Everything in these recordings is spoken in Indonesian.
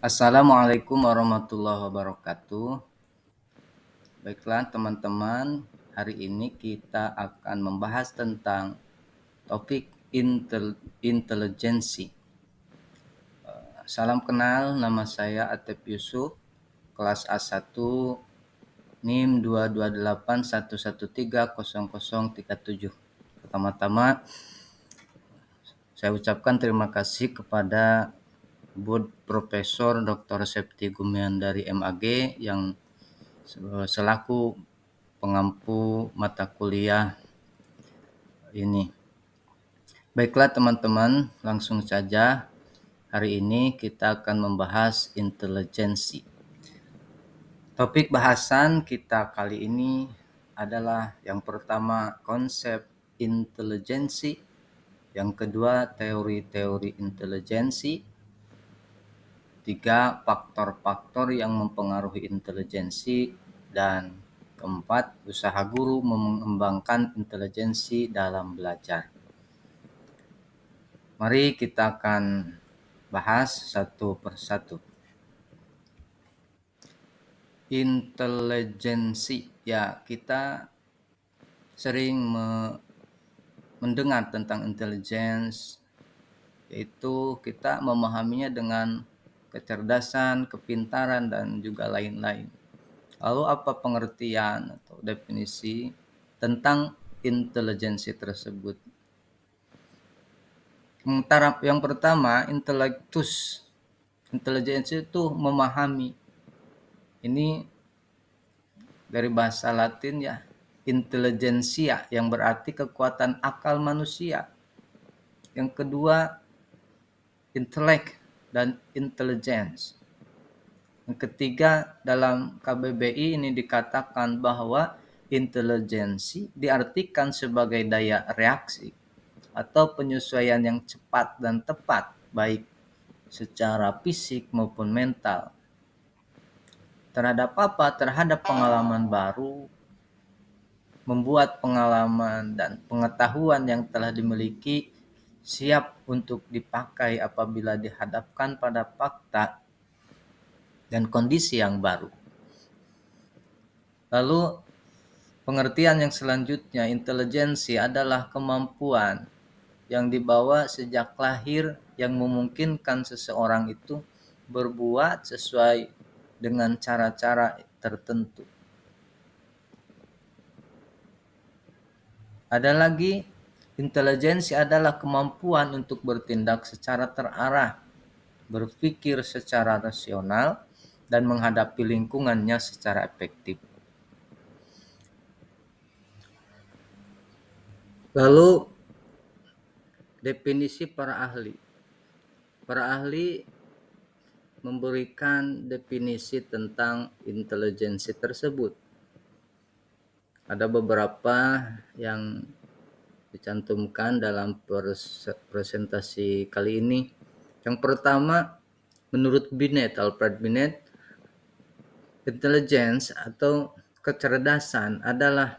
Assalamualaikum warahmatullahi wabarakatuh. Baiklah teman-teman, hari ini kita akan membahas tentang topik intelijensi. Salam kenal, nama saya Atep Yusuf, kelas A1, NIM 22811300037. Pertama-tama, saya ucapkan terima kasih kepada Bud Profesor Dr. Septi Gumian dari MAG yang selaku pengampu mata kuliah ini. Baiklah teman-teman, langsung saja. Hari ini kita akan membahas intelijensi. Topik bahasan kita kali ini adalah yang pertama konsep intelijensi, yang kedua teori-teori intelijensi, tiga faktor-faktor yang mempengaruhi intelijensi, dan keempat, usaha guru mengembangkan intelijensi dalam belajar. Mari kita akan bahas satu persatu. Intelijensi, ya kita sering mendengar tentang intelligence, yaitu kita memahaminya dengan kecerdasan, kepintaran, dan juga lain-lain. Lalu apa pengertian atau definisi tentang intelijensi tersebut? Yang pertama, intelektus. Intelijensi itu memahami. Ini dari bahasa Latin ya, intelligentsia, yang berarti kekuatan akal manusia. Yang kedua, intellect dan intelligence. Yang ketiga, dalam KBBI ini dikatakan bahwa intelijensi diartikan sebagai daya reaksi atau penyesuaian yang cepat dan tepat, baik secara fisik maupun mental. Terhadap apa? Terhadap pengalaman baru, membuat pengalaman dan pengetahuan yang telah dimiliki siap untuk dipakai apabila dihadapkan pada fakta dan kondisi yang baru. Lalu pengertian yang selanjutnya, intelijensi adalah kemampuan yang dibawa sejak lahir yang memungkinkan seseorang itu berbuat sesuai dengan cara-cara tertentu. Ada lagi, intelijensi adalah kemampuan untuk bertindak secara terarah, berpikir secara rasional, dan menghadapi lingkungannya secara efektif. Lalu definisi para ahli. Para ahli memberikan definisi tentang intelijensi tersebut. Ada beberapa yang dicantumkan dalam presentasi kali ini. Yang pertama, menurut Alfred Binet, intelligence atau kecerdasan adalah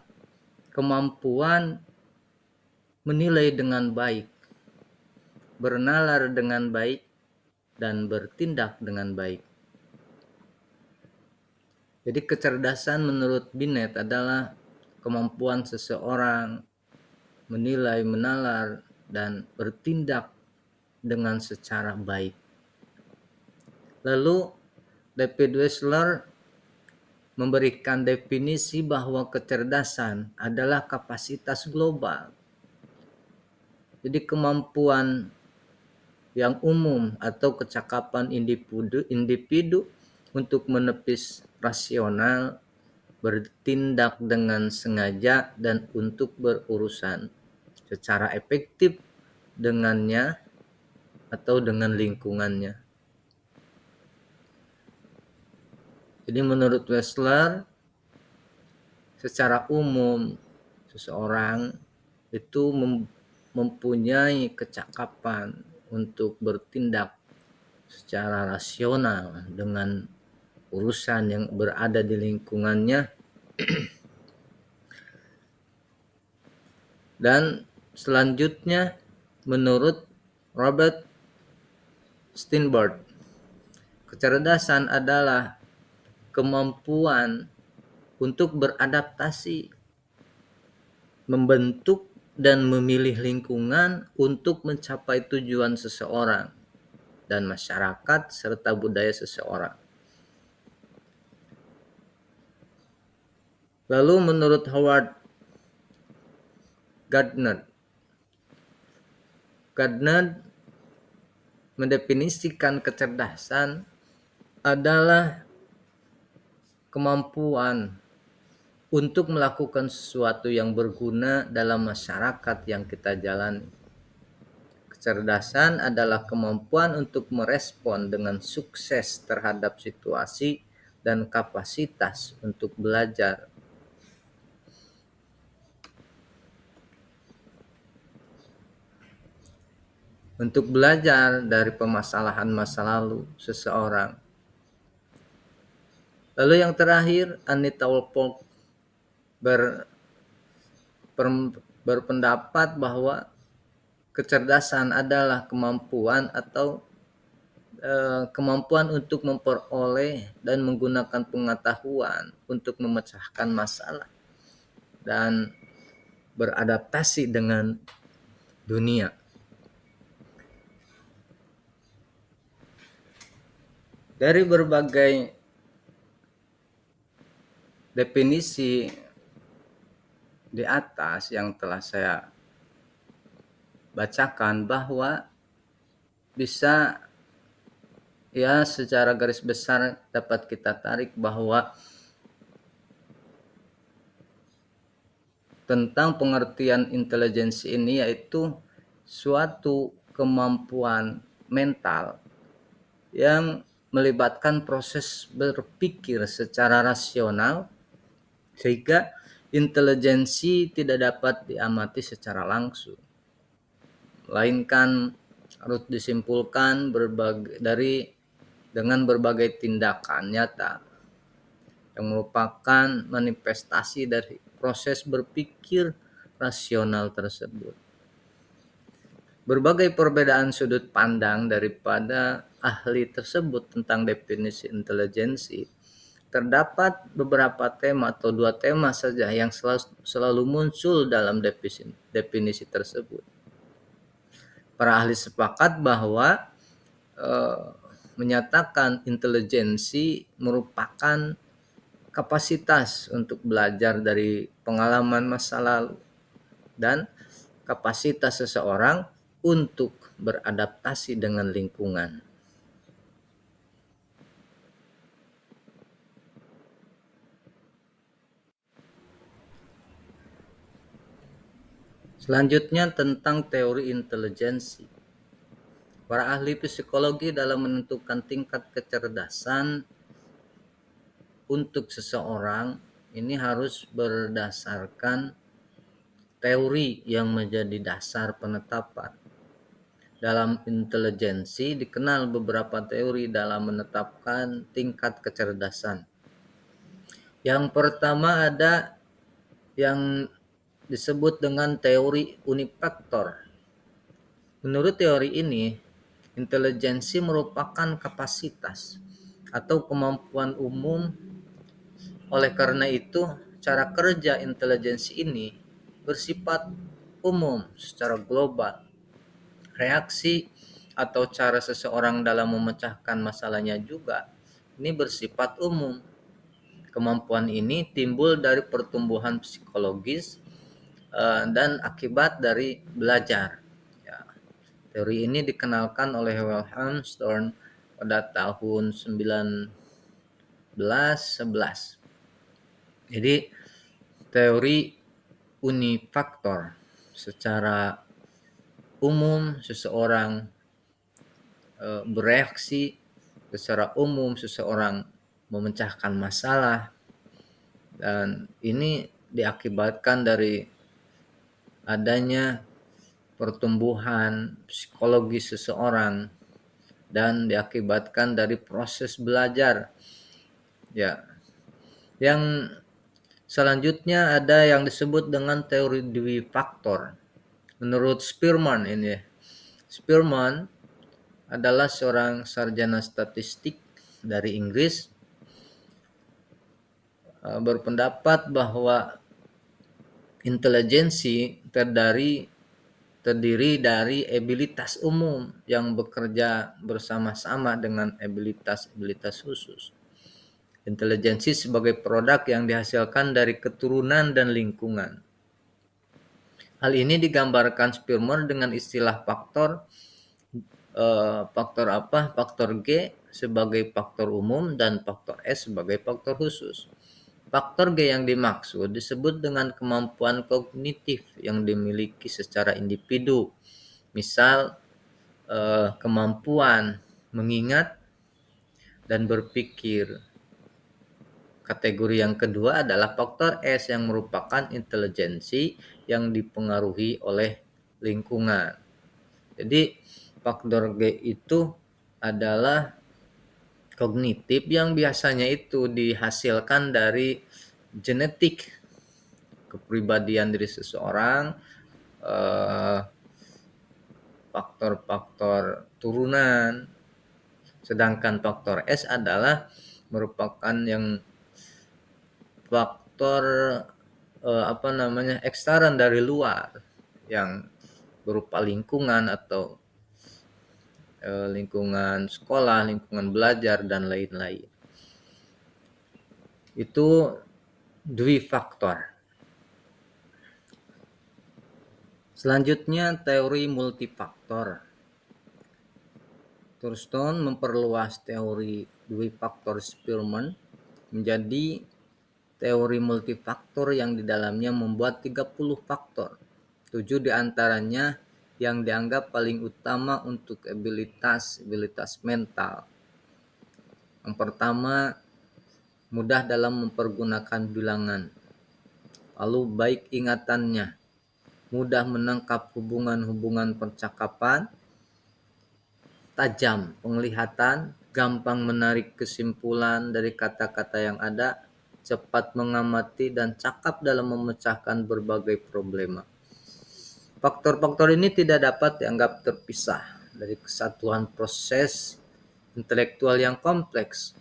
kemampuan menilai dengan baik, bernalar dengan baik, dan bertindak dengan baik. Jadi kecerdasan menurut Binet adalah kemampuan seseorang menilai, menalar, dan bertindak dengan secara baik. Lalu David Wechsler memberikan definisi bahwa kecerdasan adalah kapasitas global. Jadi kemampuan yang umum atau kecakapan individu untuk menepis rasional, bertindak dengan sengaja, dan untuk berurusan secara efektif dengannya atau dengan lingkungannya. Jadi menurut Wechsler, secara umum seseorang itu mempunyai kecakapan untuk bertindak secara rasional dengan urusan yang berada di lingkungannya. Dan selanjutnya menurut Robert Steinberg, Kecerdasan adalah kemampuan untuk beradaptasi, membentuk dan memilih lingkungan untuk mencapai tujuan seseorang dan masyarakat serta budaya seseorang. Lalu menurut Howard Gardner mendefinisikan kecerdasan adalah kemampuan untuk melakukan sesuatu yang berguna dalam masyarakat yang kita jalani. Kecerdasan adalah kemampuan untuk merespon dengan sukses terhadap situasi dan kapasitas untuk belajar. Untuk belajar dari permasalahan masa lalu seseorang. Lalu yang terakhir, Anita Wolford berpendapat bahwa kecerdasan adalah kemampuan untuk memperoleh dan menggunakan pengetahuan untuk memecahkan masalah dan beradaptasi dengan dunia. Dari berbagai definisi di atas yang telah saya bacakan, bahwa bisa secara garis besar dapat kita tarik bahwa tentang pengertian intelijensi ini yaitu suatu kemampuan mental yang melibatkan proses berpikir secara rasional, sehingga intelijensi tidak dapat diamati secara langsung, melainkan harus disimpulkan dengan berbagai tindakan nyata yang merupakan manifestasi dari proses berpikir rasional tersebut. Berbagai perbedaan sudut pandang daripada ahli tersebut tentang definisi intelijensi, terdapat beberapa tema atau 2 tema saja yang selalu muncul dalam definisi tersebut. Para ahli sepakat bahwa menyatakan intelijensi merupakan kapasitas untuk belajar dari pengalaman masa lalu dan kapasitas seseorang untuk beradaptasi dengan lingkungan. Selanjutnya tentang teori intelijensi. Para ahli psikologi dalam menentukan tingkat kecerdasan untuk seseorang ini harus berdasarkan teori yang menjadi dasar penetapan. Dalam intelijensi dikenal beberapa teori dalam menetapkan tingkat kecerdasan. Yang pertama ada yang disebut dengan teori unifaktor. Menurut teori ini, intelijensi merupakan kapasitas atau kemampuan umum. Oleh karena itu, cara kerja intelijensi ini bersifat umum secara global. Reaksi atau cara seseorang dalam memecahkan masalahnya juga ini bersifat umum. Kemampuan ini timbul dari pertumbuhan psikologis dan akibat dari belajar. Teori ini dikenalkan oleh Wilhelm Stern pada tahun 1911. Jadi teori unifaktor, secara umum seseorang bereaksi, secara umum seseorang memecahkan masalah, dan ini diakibatkan dari adanya pertumbuhan psikologi seseorang dan diakibatkan dari proses belajar. Yang selanjutnya ada yang disebut dengan teori Dewey Faktor. Menurut Spearman adalah seorang sarjana statistik dari Inggris berpendapat bahwa intelijensi terdiri dari abilitas umum yang bekerja bersama-sama dengan abilitas khusus. Intelijensi sebagai produk yang dihasilkan dari keturunan dan lingkungan. Hal ini digambarkan Spearman dengan istilah faktor G sebagai faktor umum dan faktor S sebagai faktor khusus. Faktor G yang dimaksud disebut dengan kemampuan kognitif yang dimiliki secara individu. Misal kemampuan mengingat dan berpikir. Kategori yang kedua adalah faktor S yang merupakan intelijensi yang dipengaruhi oleh lingkungan. Jadi faktor G itu adalah kognitif yang biasanya itu dihasilkan dari genetik kepribadian diri seseorang, faktor-faktor turunan. Sedangkan faktor S adalah merupakan yang faktor ekstern dari luar yang berupa lingkungan atau lingkungan sekolah, lingkungan belajar dan lain-lain. Itu dwifaktor. Selanjutnya teori multifaktor. Thurston memperluas teori dwifaktor Spearman menjadi teori multifaktor yang di dalamnya membuat 30 faktor. 7 diantaranya yang dianggap paling utama untuk abilitas mental. Yang pertama, mudah dalam mempergunakan bilangan. Lalu baik ingatannya, mudah menangkap hubungan-hubungan percakapan, tajam penglihatan, gampang menarik kesimpulan dari kata-kata yang ada, cepat mengamati dan cakap dalam memecahkan berbagai problema. Faktor-faktor ini tidak dapat dianggap terpisah dari kesatuan proses intelektual yang kompleks,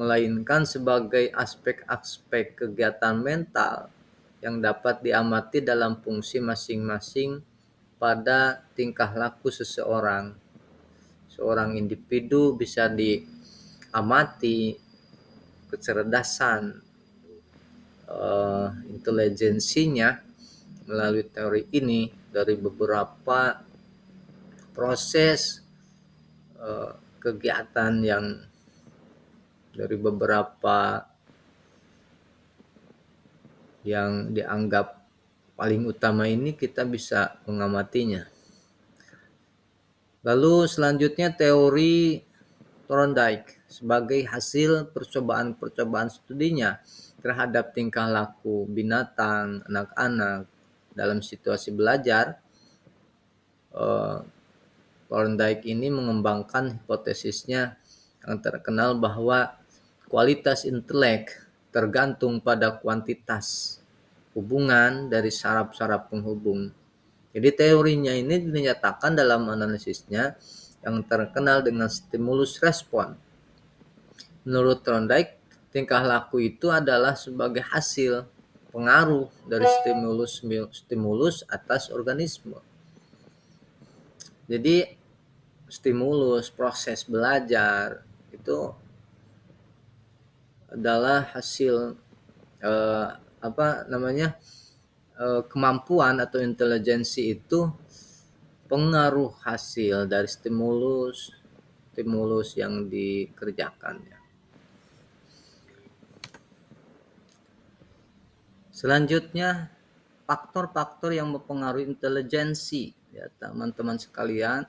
melainkan sebagai aspek-aspek kegiatan mental yang dapat diamati dalam fungsi masing-masing pada tingkah laku seseorang. Seorang individu bisa diamati kecerdasan intelijensinya melalui teori ini dari beberapa proses kegiatan yang dari beberapa yang dianggap paling utama ini kita bisa mengamatinya. Lalu selanjutnya teori Thorndike sebagai hasil percobaan-percobaan studinya terhadap tingkah laku binatang, anak-anak dalam situasi belajar. Thorndike ini mengembangkan hipotesisnya yang terkenal bahwa kualitas intelek tergantung pada kuantitas hubungan dari saraf-saraf penghubung. Jadi teorinya ini dinyatakan dalam analisisnya yang terkenal dengan stimulus respon. Menurut Thorndike, tingkah laku itu adalah sebagai hasil pengaruh dari stimulus atas organisme. Jadi stimulus proses belajar itu adalah hasil kemampuan atau intelijensi itu pengaruh hasil dari stimulus yang dikerjakannya. Selanjutnya, faktor-faktor yang mempengaruhi intelijensi. Ya, teman-teman sekalian,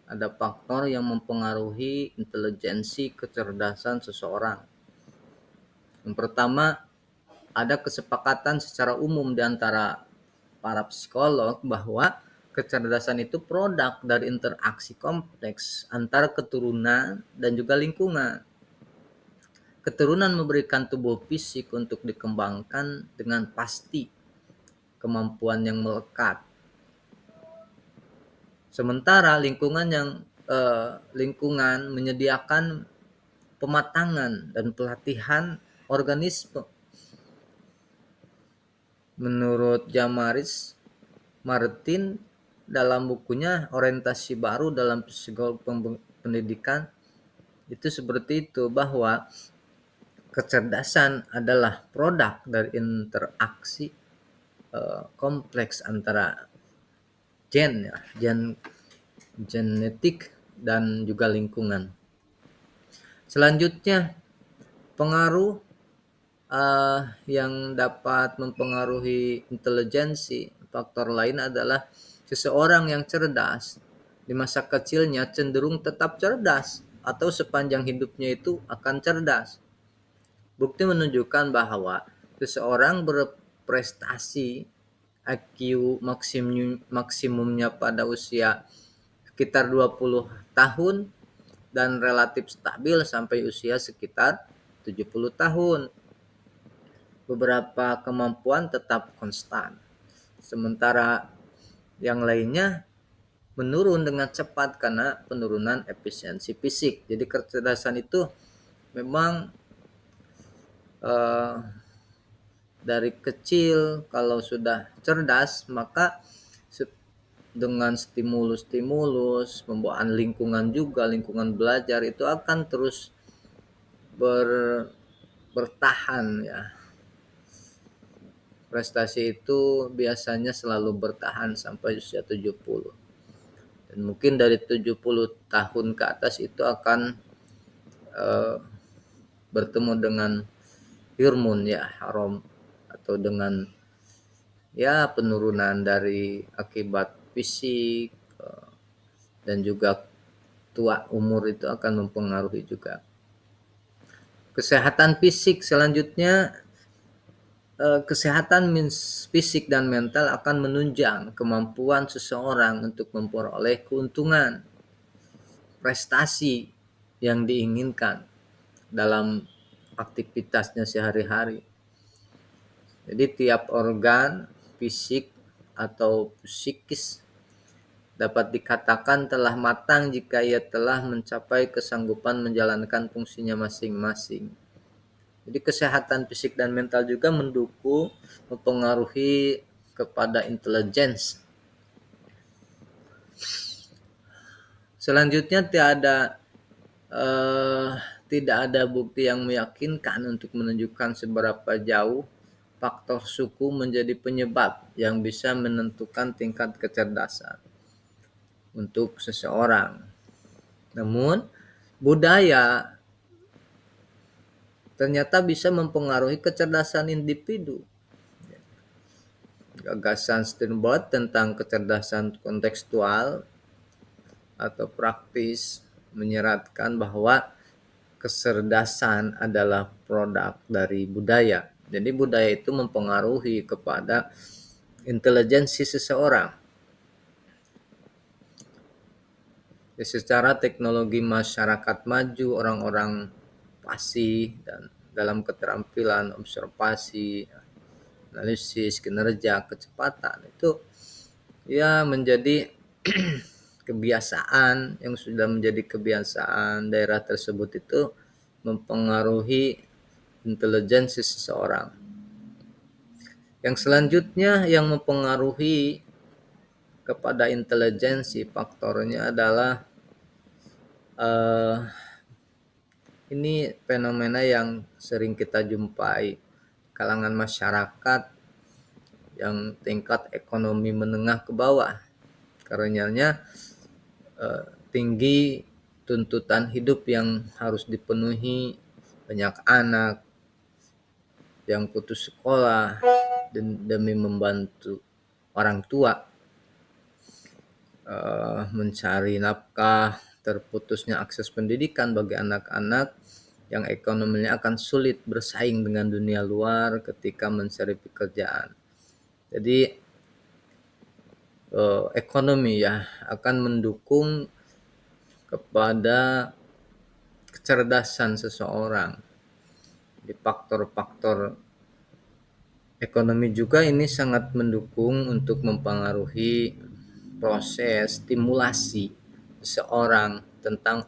ada faktor yang mempengaruhi intelijensi kecerdasan seseorang. Yang pertama, ada kesepakatan secara umum di antara para psikolog bahwa kecerdasan itu produk dari interaksi kompleks antara keturunan dan juga lingkungan. Keturunan memberikan tubuh fisik untuk dikembangkan dengan pasti kemampuan yang melekat. Sementara lingkungan menyediakan pematangan dan pelatihan organisme. Menurut Jean-Marie Martin dalam bukunya Orientasi Baru dalam Psikologi Pendidikan itu seperti itu, bahwa kecerdasan adalah produk dari interaksi kompleks antara genetik dan juga lingkungan. Selanjutnya, pengaruh yang dapat mempengaruhi intelijensi. Faktor lain adalah seseorang yang cerdas di masa kecilnya cenderung tetap cerdas atau sepanjang hidupnya itu akan cerdas. Bukti menunjukkan bahwa seseorang berprestasi IQ maksimumnya pada usia sekitar 20 tahun dan relatif stabil sampai usia sekitar 70 tahun. Beberapa kemampuan tetap konstan, sementara yang lainnya menurun dengan cepat karena penurunan efisiensi fisik. Jadi kecerdasan itu memang dari kecil kalau sudah cerdas, maka dengan stimulus pembawaan lingkungan juga, lingkungan belajar itu akan terus bertahan ya. Prestasi itu biasanya selalu bertahan sampai usia 70. Dan mungkin dari 70 tahun ke atas itu akan bertemu dengan hormon ya, haram, atau dengan ya penurunan dari akibat fisik dan juga tua umur itu akan mempengaruhi juga. Kesehatan fisik selanjutnya, kesehatan fisik dan mental akan menunjang kemampuan seseorang untuk memperoleh keuntungan, prestasi yang diinginkan dalam aktivitasnya sehari-hari. Jadi tiap organ fisik atau psikis dapat dikatakan telah matang jika ia telah mencapai kesanggupan menjalankan fungsinya masing-masing. Jadi kesehatan fisik dan mental juga mendukung, mempengaruhi kepada intelijensi. Selanjutnya tidak ada bukti yang meyakinkan untuk menunjukkan seberapa jauh faktor suku menjadi penyebab yang bisa menentukan tingkat kecerdasan untuk seseorang. Namun, budaya ternyata bisa mempengaruhi kecerdasan individu. Gagasan Sternberg tentang kecerdasan kontekstual atau praktis menyeratkan bahwa kecerdasan adalah produk dari budaya. Jadi budaya itu mempengaruhi kepada intelijensi seseorang. Secara teknologi masyarakat maju, orang-orang fasih dan dalam keterampilan observasi, analisis, kinerja, kecepatan itu ya menjadi kebiasaan yang sudah menjadi kebiasaan daerah tersebut itu mempengaruhi intelijensi seseorang. Yang selanjutnya yang mempengaruhi kepada intelijensi faktornya adalah ini fenomena yang sering kita jumpai kalangan masyarakat yang tingkat ekonomi menengah ke bawah. Karenanya tinggi tuntutan hidup yang harus dipenuhi, banyak anak yang putus sekolah demi membantu orang tua mencari nafkah, terputusnya akses pendidikan bagi anak-anak yang ekonominya akan sulit bersaing dengan dunia luar ketika mencari pekerjaan. Jadi ekonomi ya akan mendukung kepada kecerdasan seseorang. Di faktor-faktor ekonomi juga ini sangat mendukung untuk mempengaruhi proses stimulasi seseorang tentang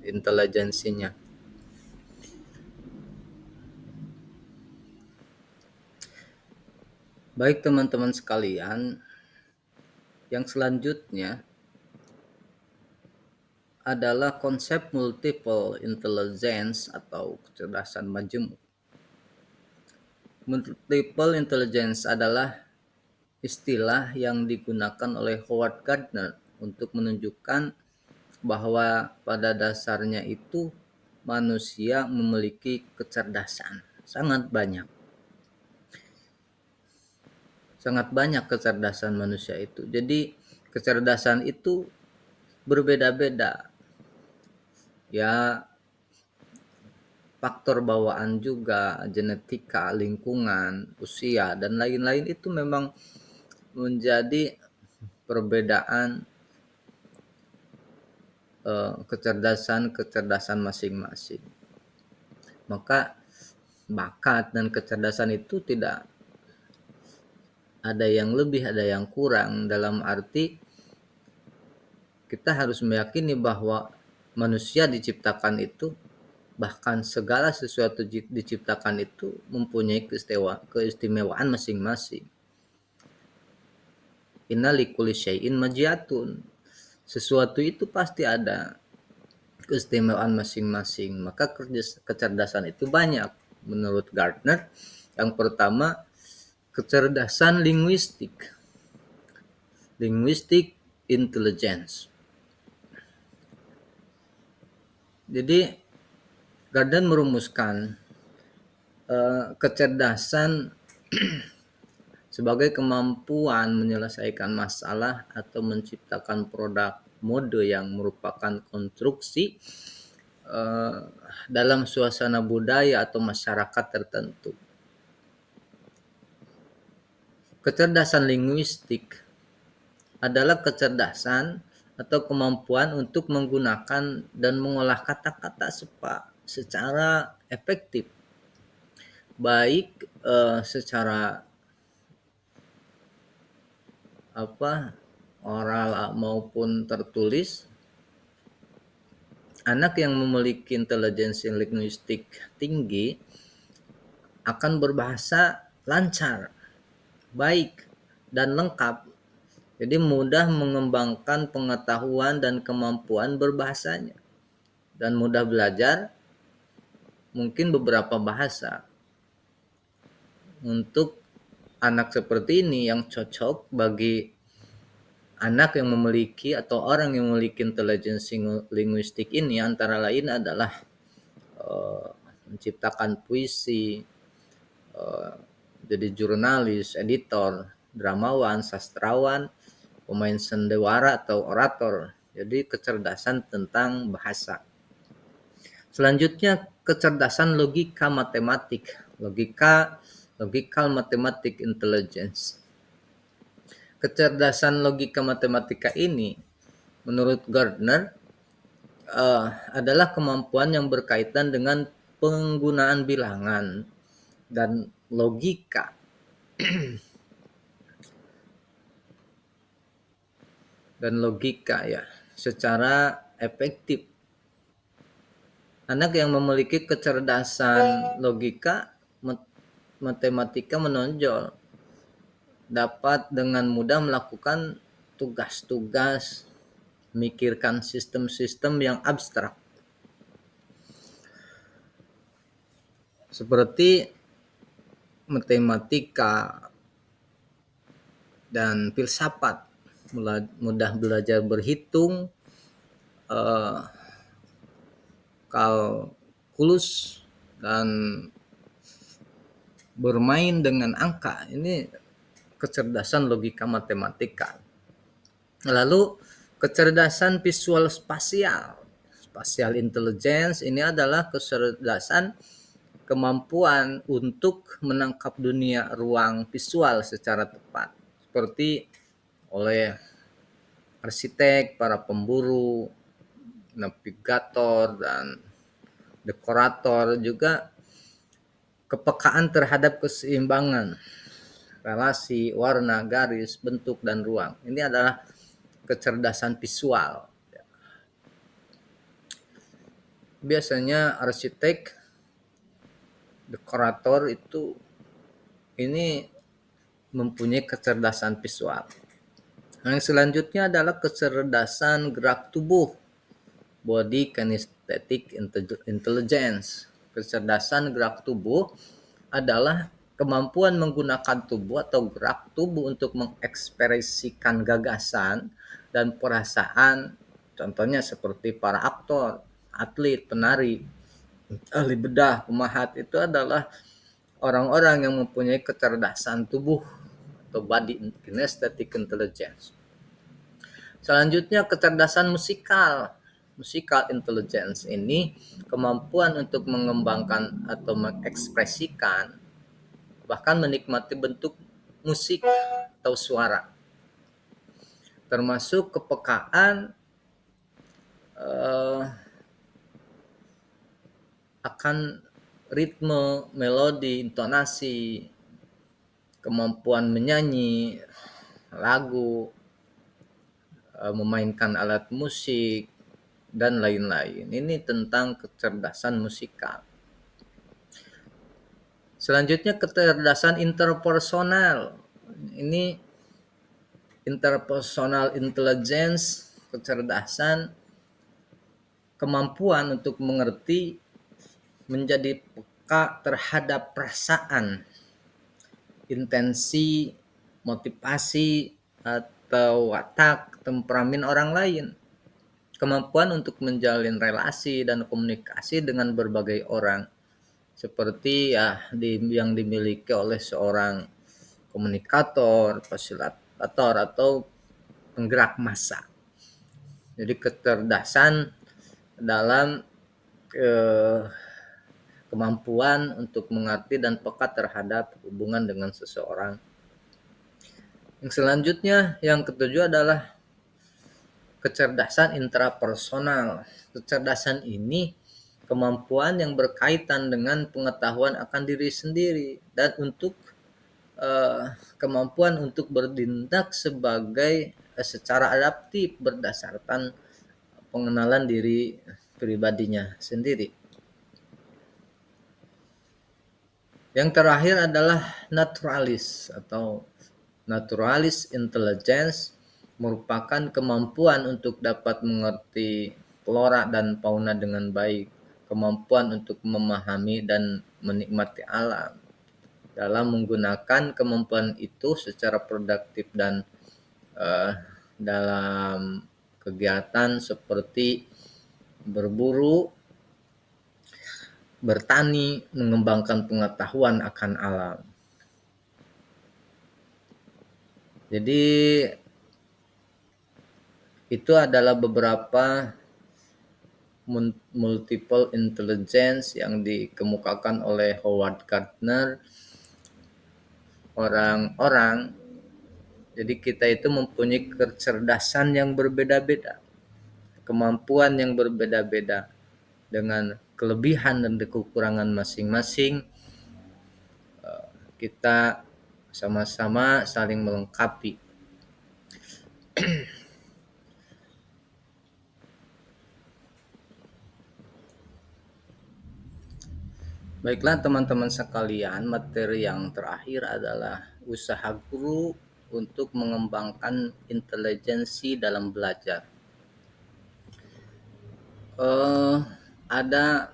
intelijensinya. Baik teman-teman sekalian, yang selanjutnya adalah konsep multiple intelligence atau kecerdasan majemuk. Multiple intelligence adalah istilah yang digunakan oleh Howard Gardner untuk menunjukkan bahwa pada dasarnya itu manusia memiliki kecerdasan sangat banyak. Sangat banyak kecerdasan manusia itu. Jadi kecerdasan itu berbeda-beda. Ya, faktor bawaan juga, genetika, lingkungan, usia, dan lain-lain itu memang menjadi perbedaan kecerdasan masing-masing. Maka bakat dan kecerdasan itu tidak ada yang lebih, ada yang kurang, dalam arti kita harus meyakini bahwa manusia diciptakan itu, bahkan segala sesuatu diciptakan itu mempunyai keistimewaan masing-masing. Inna likulli syai'in majiyatun. Sesuatu itu pasti ada keistimewaan masing-masing. Maka kecerdasan itu banyak. Menurut Gardner, yang pertama kecerdasan linguistik. Linguistic intelligence. Jadi Gardner merumuskan kecerdasan sebagai kemampuan menyelesaikan masalah atau menciptakan produk mode yang merupakan konstruksi dalam suasana budaya atau masyarakat tertentu. Kecerdasan linguistik adalah kecerdasan atau kemampuan untuk menggunakan dan mengolah kata-kata secara efektif, baik secara oral maupun tertulis. Anak yang memiliki intelijensi linguistik tinggi akan berbahasa lancar, baik, dan lengkap. Jadi mudah mengembangkan pengetahuan dan kemampuan berbahasanya. Dan mudah belajar mungkin beberapa bahasa. Untuk anak seperti ini yang cocok bagi anak yang memiliki atau orang yang memiliki intelijensi linguistik ini antara lain adalah menciptakan puisi, jadi jurnalis, editor, dramawan, sastrawan, pemain sandiwara atau orator. Jadi kecerdasan tentang bahasa. Selanjutnya kecerdasan logika matematik. Logical mathematic intelligence. Kecerdasan logika matematika ini menurut Gardner adalah kemampuan yang berkaitan dengan penggunaan bilangan dan logika ya secara efektif. Anak yang memiliki kecerdasan logika matematika menonjol, dapat dengan mudah melakukan tugas-tugas, memikirkan sistem-sistem yang abstrak seperti matematika dan filsafat, mudah belajar berhitung, kalkulus, dan bermain dengan angka. Ini kecerdasan logika matematika. Lalu kecerdasan visual spasial intelligence ini adalah kecerdasan kemampuan untuk menangkap dunia ruang visual secara tepat, seperti oleh arsitek, para pemburu, navigator, dan dekorator. Juga kepekaan terhadap keseimbangan relasi, warna, garis, bentuk, dan ruang. Ini adalah kecerdasan visual. Biasanya arsitek, dekorator itu ini mempunyai kecerdasan visual. Yang selanjutnya adalah kecerdasan gerak tubuh, body kinesthetic intelligence. Kecerdasan gerak tubuh adalah kemampuan menggunakan tubuh atau gerak tubuh untuk mengekspresikan gagasan dan perasaan, contohnya seperti para aktor, atlet, penari, ahli bedah, pemahat. Itu adalah orang-orang yang mempunyai kecerdasan tubuh atau body kinesthetic intelligence. Selanjutnya kecerdasan musikal. Musical intelligence ini kemampuan untuk mengembangkan atau mengekspresikan bahkan menikmati bentuk musik atau suara, termasuk kepekaan akan ritme, melodi, intonasi, kemampuan menyanyi lagu, memainkan alat musik, dan lain-lain. Ini tentang kecerdasan musikal. Selanjutnya kecerdasan interpersonal. Ini interpersonal intelligence, kecerdasan kemampuan untuk mengerti, menjadi peka terhadap perasaan, intensi, motivasi, atau watak, temperamen orang lain. Kemampuan untuk menjalin relasi dan komunikasi dengan berbagai orang, seperti yang dimiliki oleh seorang komunikator, fasilitator, atau penggerak massa. Jadi kecerdasan dalam kemampuan untuk mengerti dan peka terhadap hubungan dengan seseorang. Yang selanjutnya, yang ketujuh adalah kecerdasan intrapersonal. Kecerdasan ini kemampuan yang berkaitan dengan pengetahuan akan diri sendiri dan untuk kemampuan untuk bertindak secara adaptif berdasarkan pengenalan diri pribadinya sendiri. Yang terakhir adalah naturalis atau naturalis intelligence, merupakan kemampuan untuk dapat mengerti flora dan fauna dengan baik, kemampuan untuk memahami dan menikmati alam. Dalam menggunakan kemampuan itu secara produktif dan dalam kegiatan seperti berburu, bertani, mengembangkan pengetahuan akan alam. Jadi itu adalah beberapa multiple intelligence yang dikemukakan oleh Howard Gardner. Orang-orang, jadi kita itu mempunyai kecerdasan yang berbeda-beda, kemampuan yang berbeda-beda, dengan kelebihan dan kekurangan masing-masing. Kita sama-sama saling melengkapi. Baiklah teman-teman sekalian, materi yang terakhir adalah usaha guru untuk mengembangkan intelijensi dalam belajar. Ada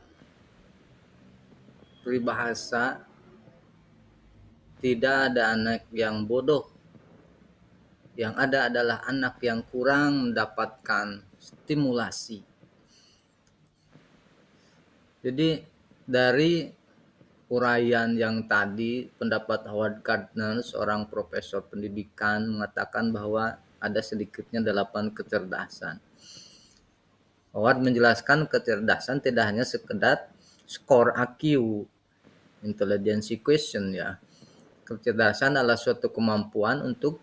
peribahasa, tidak ada anak yang bodoh, yang ada adalah anak yang kurang mendapatkan stimulasi. Jadi dari uraian yang tadi, pendapat Howard Gardner, seorang profesor pendidikan, mengatakan bahwa ada sedikitnya 8 kecerdasan. Howard menjelaskan kecerdasan tidak hanya sekedar skor IQ, intelligence question ya. Kecerdasan adalah suatu kemampuan untuk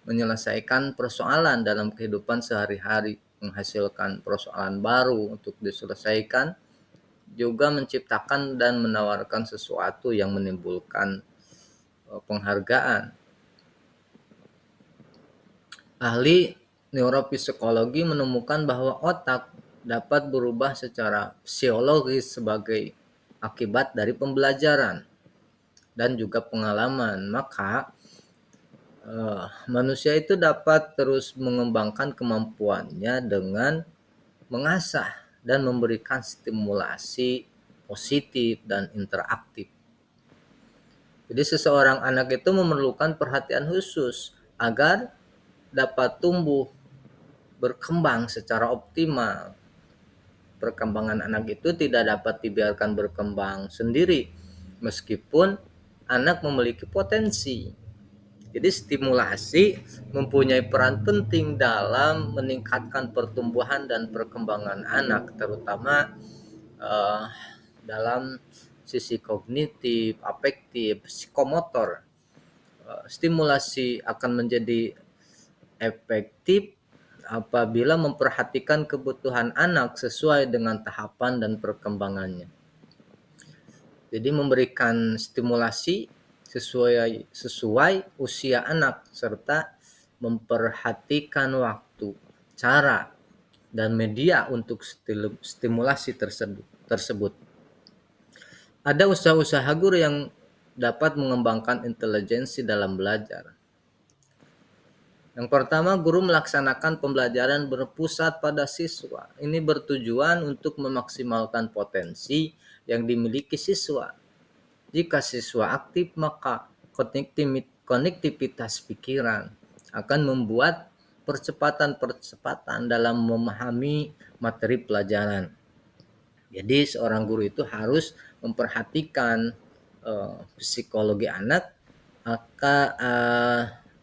menyelesaikan persoalan dalam kehidupan sehari-hari, menghasilkan persoalan baru untuk diselesaikan, juga menciptakan dan menawarkan sesuatu yang menimbulkan penghargaan. Ahli neuropsikologi menemukan bahwa otak dapat berubah secara psikologis sebagai akibat dari pembelajaran dan juga pengalaman. Maka Manusia itu dapat terus mengembangkan kemampuannya dengan mengasah dan memberikan stimulasi positif dan interaktif. Jadi seseorang anak itu memerlukan perhatian khusus agar dapat tumbuh berkembang secara optimal. Perkembangan anak itu tidak dapat dibiarkan berkembang sendiri meskipun anak memiliki potensi. Jadi stimulasi mempunyai peran penting dalam meningkatkan pertumbuhan dan perkembangan anak, terutama uh, dalam sisi kognitif, afektif, psikomotor. Stimulasi akan menjadi efektif apabila memperhatikan kebutuhan anak sesuai dengan tahapan dan perkembangannya. Jadi memberikan stimulasi sesuai usia anak serta memperhatikan waktu, cara, dan media untuk stimulasi tersebut. Ada usaha-usaha guru yang dapat mengembangkan intelijensi dalam belajar. Yang pertama, guru melaksanakan pembelajaran berpusat pada siswa. Ini bertujuan untuk memaksimalkan potensi yang dimiliki siswa. Jika siswa aktif, maka konektivitas pikiran akan membuat percepatan dalam memahami materi pelajaran. Jadi seorang guru itu harus memperhatikan psikologi anak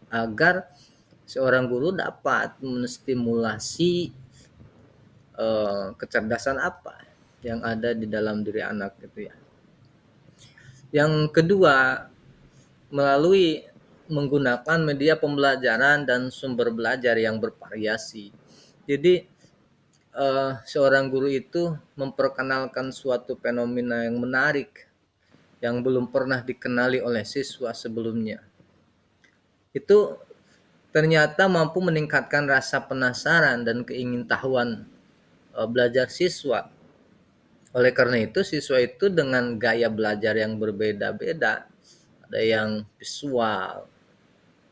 agar seorang guru dapat menstimulasi kecerdasan apa yang ada di dalam diri anak gitu ya. Yang kedua, melalui menggunakan media pembelajaran dan sumber belajar yang bervariasi. Jadi seorang guru itu memperkenalkan suatu fenomena yang menarik yang belum pernah dikenali oleh siswa sebelumnya. Itu ternyata mampu meningkatkan rasa penasaran dan keingintahuan belajar siswa. Oleh karena itu, siswa itu dengan gaya belajar yang berbeda-beda. Ada yang visual,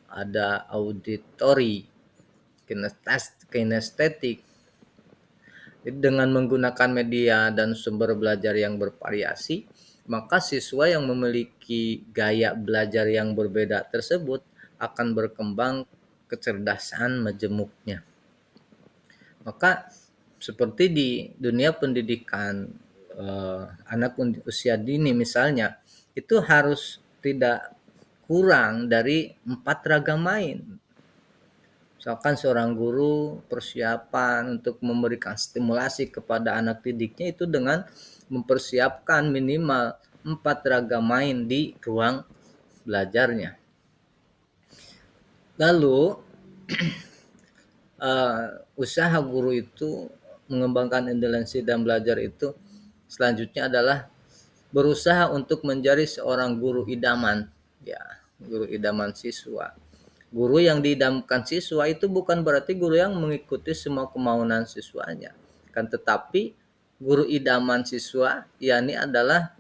ada auditory, kinestetik. Jadi dengan menggunakan media dan sumber belajar yang bervariasi, maka siswa yang memiliki gaya belajar yang berbeda tersebut akan berkembang kecerdasan majemuknya. Maka seperti di dunia pendidikan anak usia dini misalnya, itu harus tidak kurang dari 4 ragam main. Misalkan seorang guru persiapan untuk memberikan stimulasi kepada anak didiknya itu dengan mempersiapkan minimal 4 ragam main di ruang belajarnya. Lalu usaha guru itu mengembangkan intelijensi dan belajar itu selanjutnya adalah berusaha untuk menjadi seorang guru idaman, ya, guru idaman siswa. Guru yang diidamkan siswa itu bukan berarti guru yang mengikuti semua kemauan siswanya, kan, tetapi guru idaman siswa yakni adalah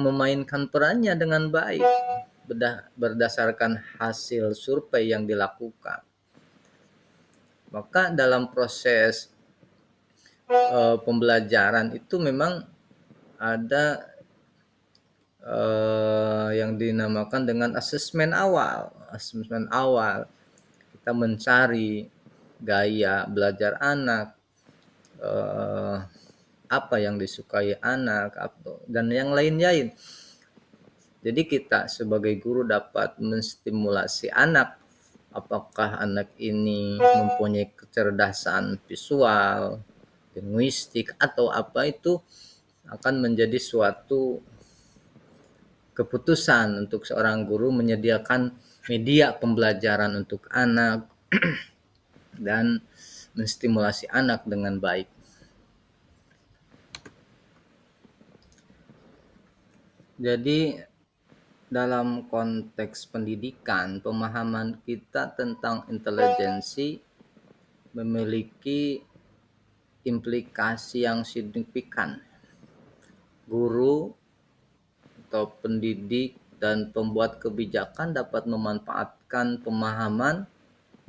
memainkan perannya dengan baik berdasarkan hasil survei yang dilakukan. Maka dalam proses pembelajaran itu memang ada yang dinamakan dengan asesmen awal. Kita mencari gaya belajar anak, apa yang disukai anak, dan yang lain-lain. Jadi kita sebagai guru dapat menstimulasi anak, apakah anak ini mempunyai kecerdasan visual, linguistik, atau apa, itu akan menjadi suatu keputusan untuk seorang guru menyediakan media pembelajaran untuk anak dan menstimulasi anak dengan baik. Jadi dalam konteks pendidikan, pemahaman kita tentang intelijensi memiliki implikasi yang signifikan. Guru atau pendidik dan pembuat kebijakan dapat memberikan pemahaman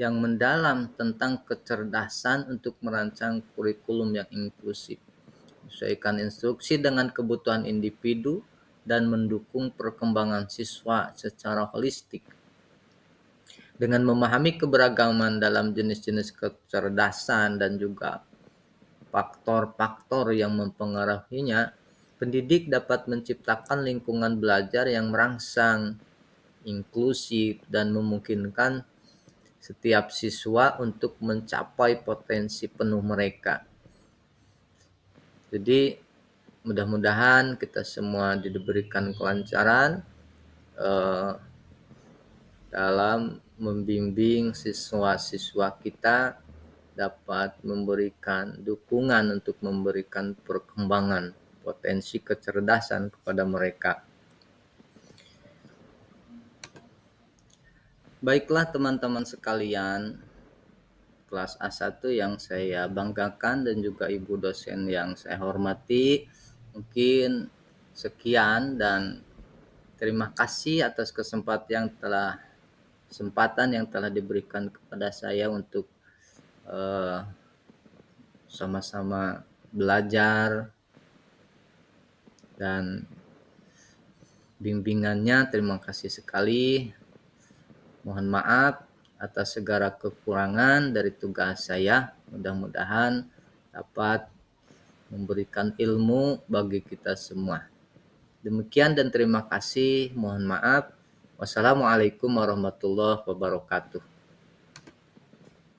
yang mendalam tentang kecerdasan untuk merancang kurikulum yang inklusif, menyesuaikan instruksi dengan kebutuhan individu, dan mendukung perkembangan siswa secara holistik. Dengan memahami keberagaman dalam jenis-jenis kecerdasan dan juga faktor-faktor yang mempengaruhinya, pendidik dapat menciptakan lingkungan belajar yang merangsang, inklusif, dan memungkinkan setiap siswa untuk mencapai potensi penuh mereka. Jadi mudah-mudahan kita semua diberikan kelancaran dalam membimbing siswa-siswa kita, dapat memberikan dukungan untuk memberikan perkembangan potensi kecerdasan kepada mereka. Baiklah teman-teman sekalian, kelas A1 yang saya banggakan dan juga ibu dosen yang saya hormati, mungkin sekian dan terima kasih atas kesempatan yang telah diberikan kepada saya untuk sama-sama belajar dan bimbingannya. Terima kasih sekali. Mohon maaf atas segala kekurangan dari tugas saya. Mudah-mudahan dapat memberikan ilmu bagi kita semua. Demikian dan terima kasih. Mohon maaf. Wassalamualaikum warahmatullahi wabarakatuh.